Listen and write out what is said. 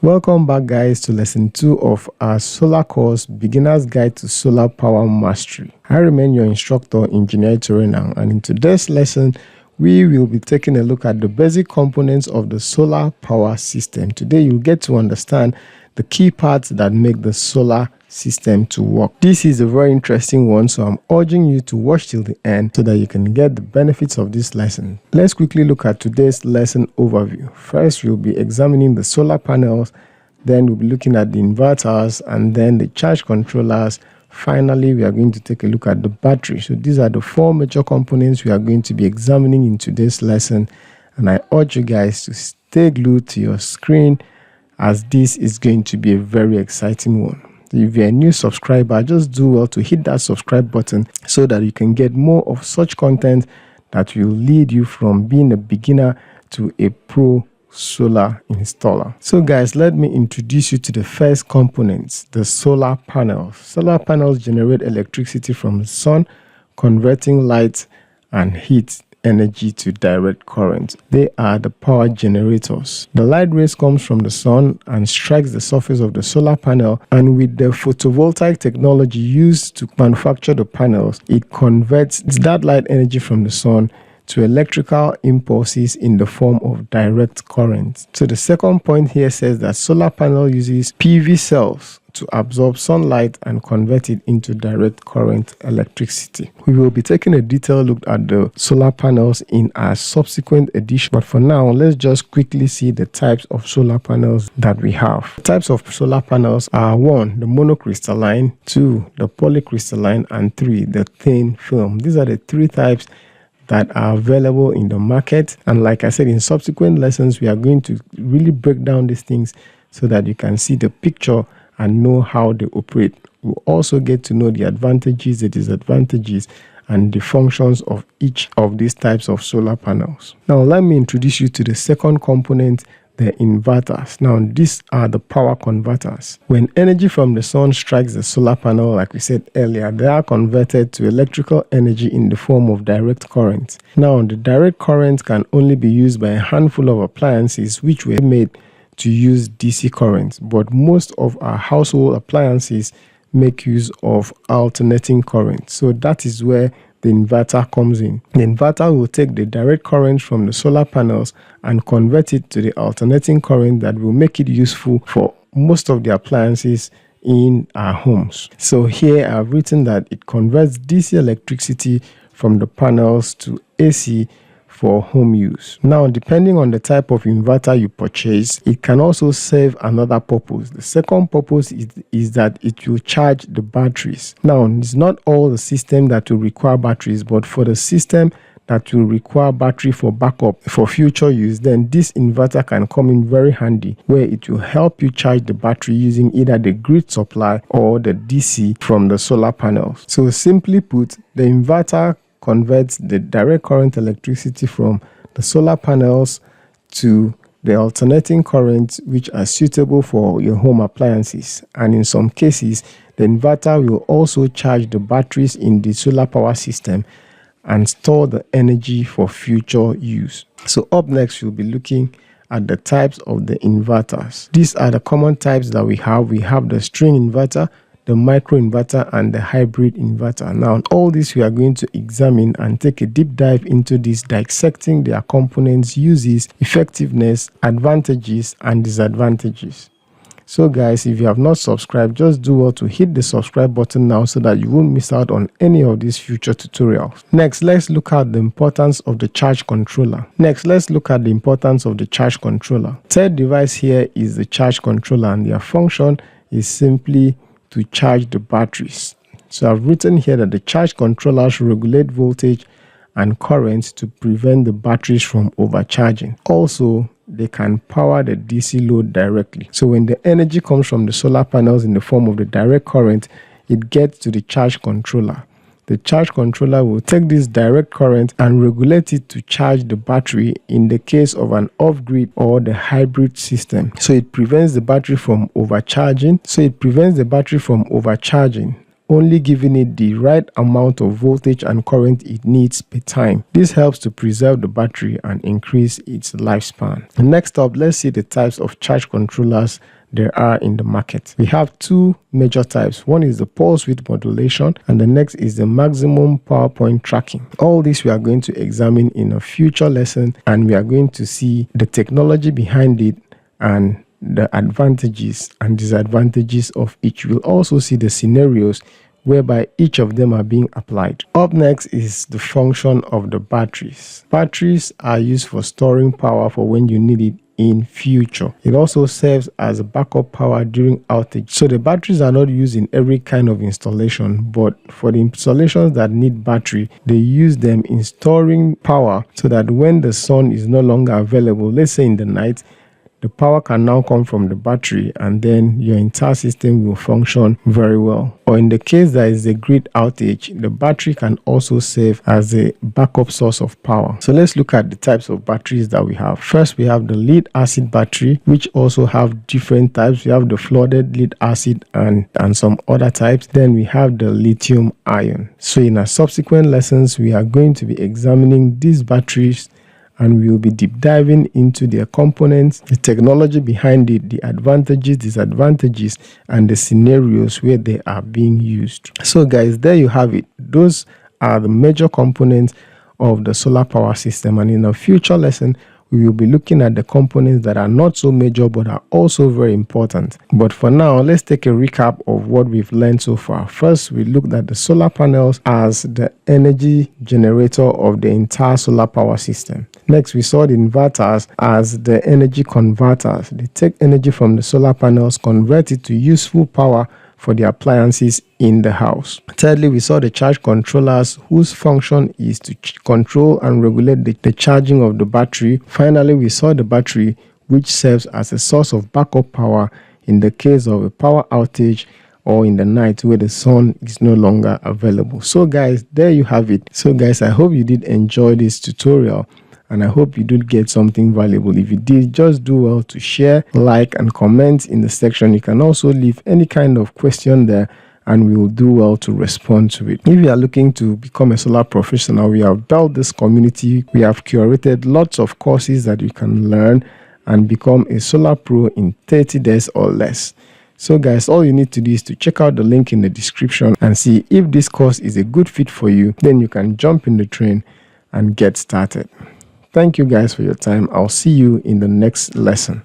Welcome back guys to lesson 2 of our solar course, Beginner's Guide to Solar Power Mastery. I remain your instructor, Engineer Torenang, and in today's lesson we will be taking a look at the basic components of the solar power system. Today you'll get to understand the key parts that make the solar system to work. This is a very interesting one, so I'm urging you to watch till the end so that you can get the benefits of this lesson. Let's quickly look at today's lesson overview. First, we'll be examining the solar panels, then we'll be looking at the inverters and then the charge controllers. Finally, we are going to take a look at the battery. So these are the 4 major components we are going to be examining in today's lesson, and I urge you guys to stay glued to your screen as this is going to be a very exciting one. If you're a new subscriber, just do well to hit that subscribe button so that you can get more of such content that will lead you from being a beginner to a pro solar installer. So guys, let me introduce you to the first components, the solar panels. Solar panels generate electricity from the sun, converting light and heat energy to direct current. They are the power generators. The light rays comes from the sun and strikes the surface of the solar panel, and with the photovoltaic technology used to manufacture the panels, it converts that light energy from the sun to electrical impulses in the form of direct current. So the second point here says that solar panel uses PV cells to absorb sunlight and convert it into direct current electricity. We will be taking a detailed look at the solar panels in our subsequent edition, but for now let's just quickly see the types of solar panels that we have. The types of solar panels are 1. The monocrystalline, 2. the polycrystalline, and 3. the thin film. These are the 3 types that are available in the market, and like I said, in subsequent lessons we are going to really break down these things so that you can see the picture and know how they operate. We'll also get to know the advantages, the disadvantages, and the functions of each of these types of solar panels. Now let me introduce you to the second component, the inverters. Now these are the power converters. When energy from the sun strikes the solar panel, like we said earlier, they are converted to electrical energy in the form of direct current. Now the direct current can only be used by a handful of appliances which were made to use DC current, but most of our household appliances make use of alternating current. So that is where the inverter comes in. The inverter will take the direct current from the solar panels and convert it to the alternating current that will make it useful for most of the appliances in our homes. So here I've written that it converts DC electricity from the panels to AC for home use. Now, depending on the type of inverter you purchase, it can also serve another purpose. The second purpose is that it will charge the batteries. Now, it's not all the system that will require batteries, but for the system that will require battery for backup for future use, then this inverter can come in very handy, where it will help you charge the battery using either the grid supply or the DC from the solar panels. So simply put, the inverter converts the direct current electricity from the solar panels to the alternating currents which are suitable for your home appliances, and in some cases the inverter will also charge the batteries in the solar power system and store the energy for future use. So up next we'll be looking at the types of the inverters. These are the common types that we have. We have the string inverter, the micro inverter, and the hybrid inverter. Now all this we are going to examine and take a deep dive into this, dissecting their components, uses, effectiveness, advantages and disadvantages. So guys, if you have not subscribed, just do well to hit the subscribe button now so that you won't miss out on any of these future tutorials. Next, let's look at the importance of the charge controller. Third device here is the charge controller, and their function is simply to charge the batteries. So I've written here that the charge controllers regulate voltage and current to prevent the batteries from overcharging. Also, they can power the DC load directly. So when the energy comes from the solar panels in the form of the direct current, it gets to the charge controller. The charge controller will take this direct current and regulate it to charge the battery in the case of an off-grid or the hybrid system. So it prevents the battery from overcharging. only giving it the right amount of voltage and current it needs per time. This helps to preserve the battery and increase its lifespan. Next up, let's see the types of charge controllers there are in the market. We have two major types. One is the pulse width modulation and the next is the maximum power point tracking. All this we are going to examine in a future lesson, and we are going to see the technology behind it and the advantages and disadvantages of each. We'll also see the scenarios whereby each of them are being applied. Up next is the function of the batteries. Batteries are used for storing power for when you need it in future. It also serves as a backup power during outage. So the batteries are not used in every kind of installation, but for the installations that need battery, they use them in storing power so that when the sun is no longer available, let's say in the night, the power can now come from the battery and then your entire system will function very well. Or in the case there is a grid outage, the battery can also serve as a backup source of power. So let's look at the types of batteries that we have. First, we have the lead acid battery, which also have different types. We have the flooded lead acid and some other types. Then we have the lithium ion. So in our subsequent lessons, we are going to be examining these batteries, and we will be deep diving into their components, the technology behind it, the advantages, disadvantages, and the scenarios where they are being used. So guys, there you have it. Those are the major components of the solar power system, and in a future lesson, we will be looking at the components that are not so major but are also very important. But for now, let's take a recap of what we've learned so far. First, we looked at the solar panels as the energy generator of the entire solar power system. Next, we saw the inverters as the energy converters. They take energy from the solar panels, convert it to useful power for the appliances in the house. Thirdly, we saw the charge controllers, whose function is to control and regulate the charging of the battery. Finally, we saw the battery, which serves as a source of backup power in the case of a power outage or in the night where the sun is no longer available. So guys, there you have it. So guys, I hope you did enjoy this tutorial, and I hope you did get something valuable. If you did, just do well to share, like, and comment in the section. You can also leave any kind of question there, and we will do well to respond to it. If you are looking to become a solar professional, we have built this community. We have curated lots of courses that you can learn and become a solar pro in 30 days or less. So guys, all you need to do is to check out the link in the description and see if this course is a good fit for you. Then you can jump in the train and get started. Thank you guys for your time. I'll see you in the next lesson.